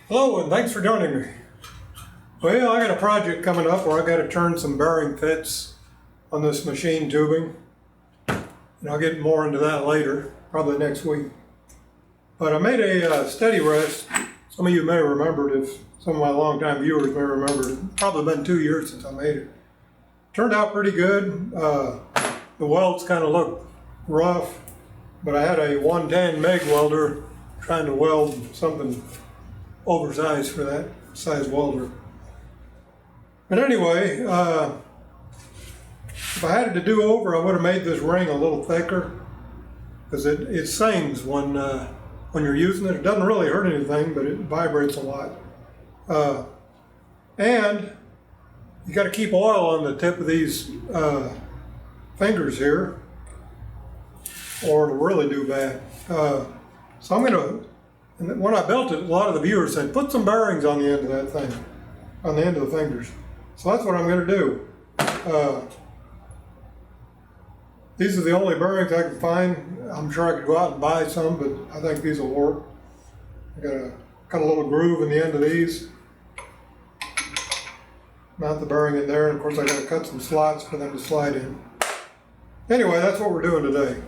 Hello, and thanks for joining me. Well, I got a project coming up where I got to turn some bearing fits on this machine tubing, and I'll get more into that later, probably next week. But I made a steady rest. Some of you may remember it, if some of my longtime viewers may remember it. It's probably been 2 years since I made it. Turned out pretty good. The welds kind of look rough, but I had a 110 MIG welder trying to weld something oversized for that size welder. But anyway, if I had it to do over, I would have made this ring a little thicker because it sings when you're using it. It doesn't really hurt anything, but it vibrates a lot. And you got to keep oil on the tip of these fingers here, or it'll really do bad. So I'm gonna. And when I built it, a lot of the viewers said, put some bearings on the end of that thing, on the end of the fingers. So that's what I'm going to do. These are the only bearings I can find. I'm sure I could go out and buy some, but I think these will work. I got to cut a little groove in the end of these. Mount the bearing in there, and of course I got to cut some slots for them to slide in. Anyway, that's what we're doing today.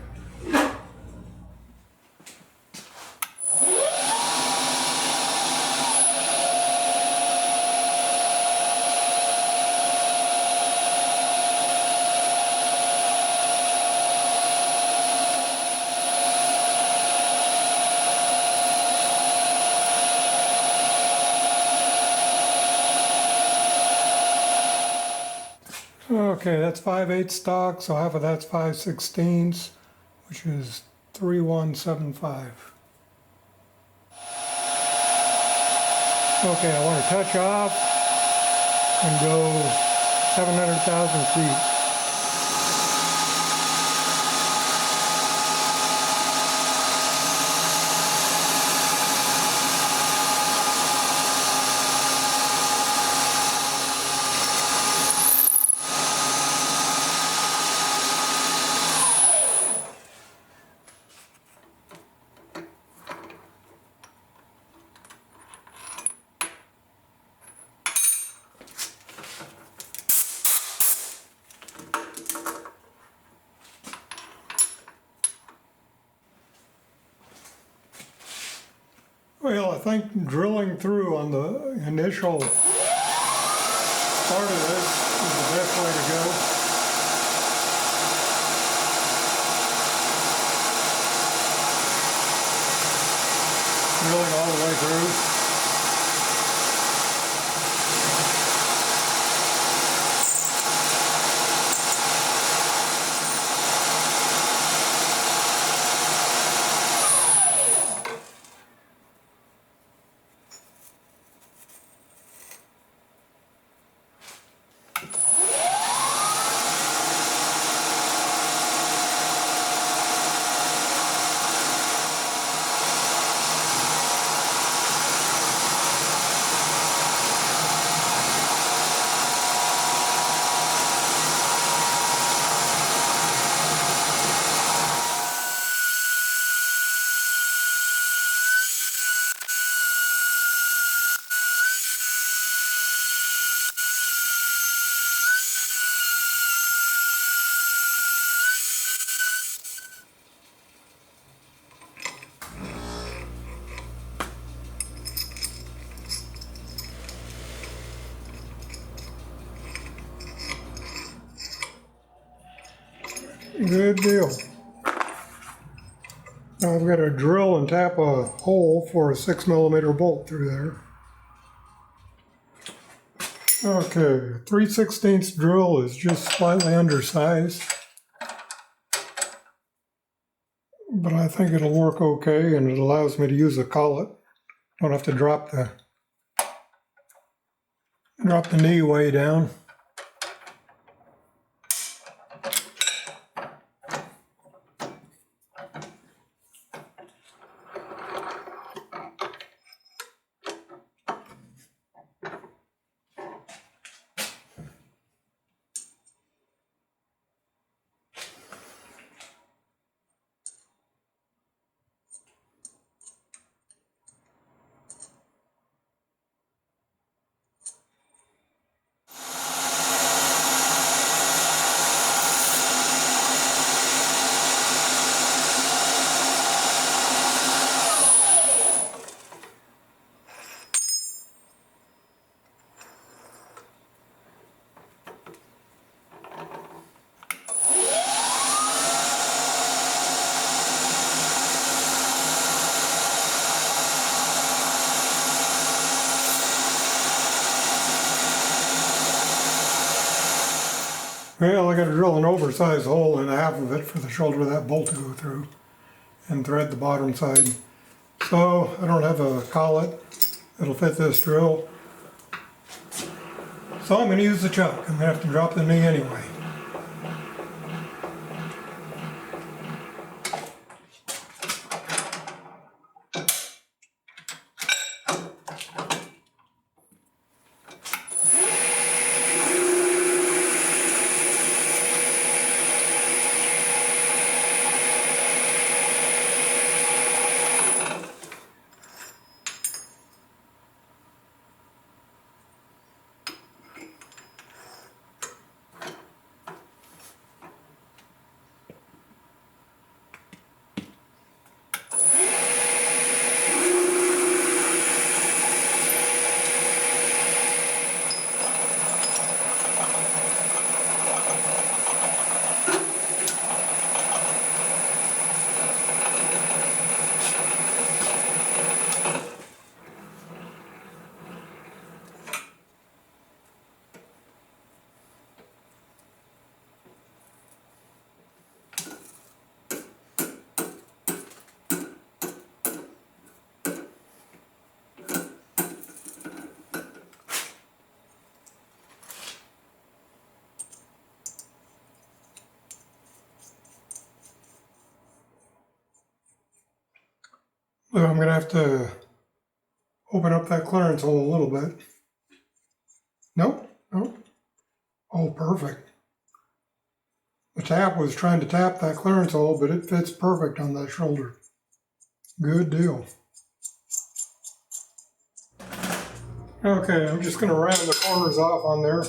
Okay, that's 5/8 stock, so half of that's 5/16, which is 3,175. Okay, I want to touch off and go 700,000 feet. Well, I think drilling through on the initial part of this is the best way to go. Drilling all the way through. Good deal. Now I've got to drill and tap a hole for a 6mm bolt through there. Okay, 3/16 drill is just slightly undersized, but I think it'll work okay, and it allows me to use a collet. Don't have to drop the knee way down. Well, I got to drill an oversized hole in half of it for the shoulder of that bolt to go through and thread the bottom side. So I don't have a collet that'll fit this drill. So I'm going to use the chuck. I'm going to have to drop the knee anyway. So I'm going to have to open up that clearance hole a little bit. Nope, nope. Oh, perfect. The tap was trying to tap that clearance hole, but it fits perfect on that shoulder. Good deal. Okay, I'm just going to round the corners off on there.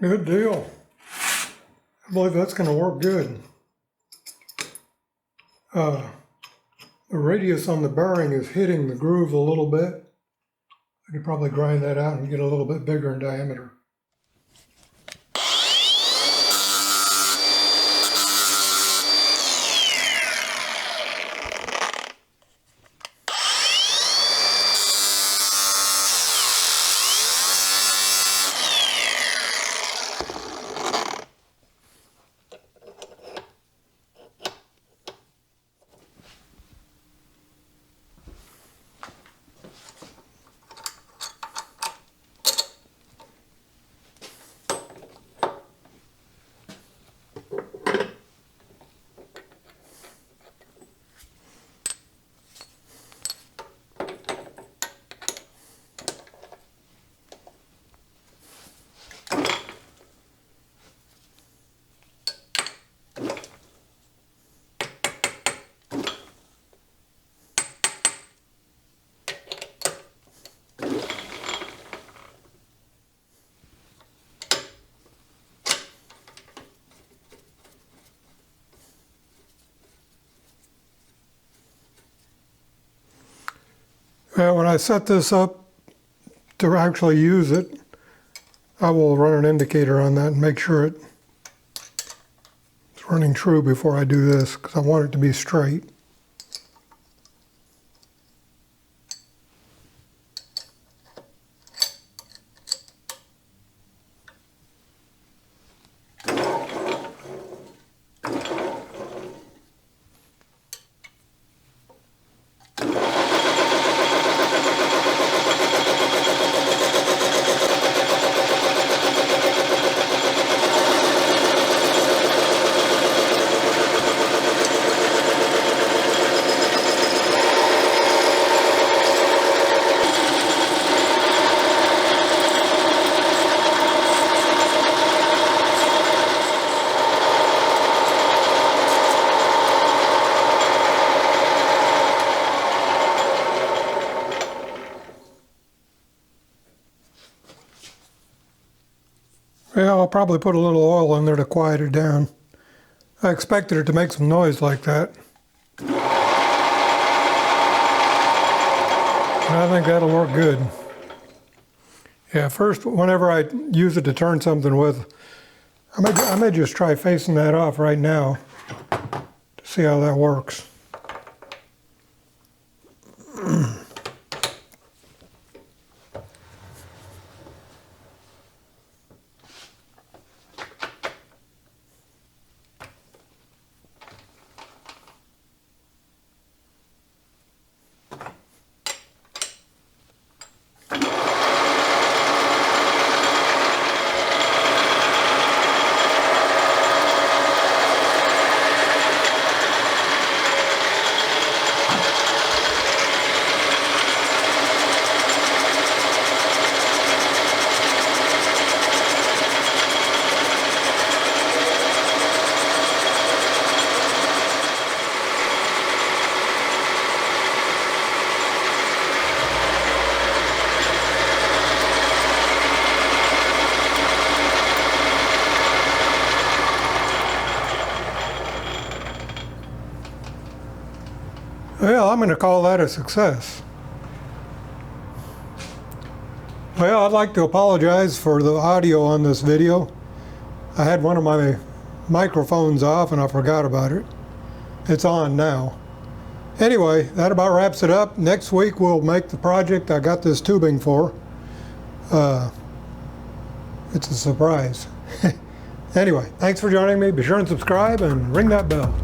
Good deal. I believe that's going to work good. The radius on the bearing is hitting the groove a little bit. I could probably grind that out and get a little bit bigger in diameter. Well, when I set this up to actually use it, I will run an indicator on that and make sure it's running true before I do this, because I want it to be straight. I'll probably put a little oil in there to quiet it down. I expected it to make some noise like that. And I think that'll work good. Yeah, first, whenever I use it to turn something with, I may just try facing that off right now to see how that works. Well, I'm going to call that a success. Well, I'd like to apologize for the audio on this video. I had one of my microphones off and I forgot about it. It's on now. Anyway, that about wraps it up. Next week we'll make the project I got this tubing for. It's a surprise. Anyway, thanks for joining me. Be sure and subscribe and ring that bell.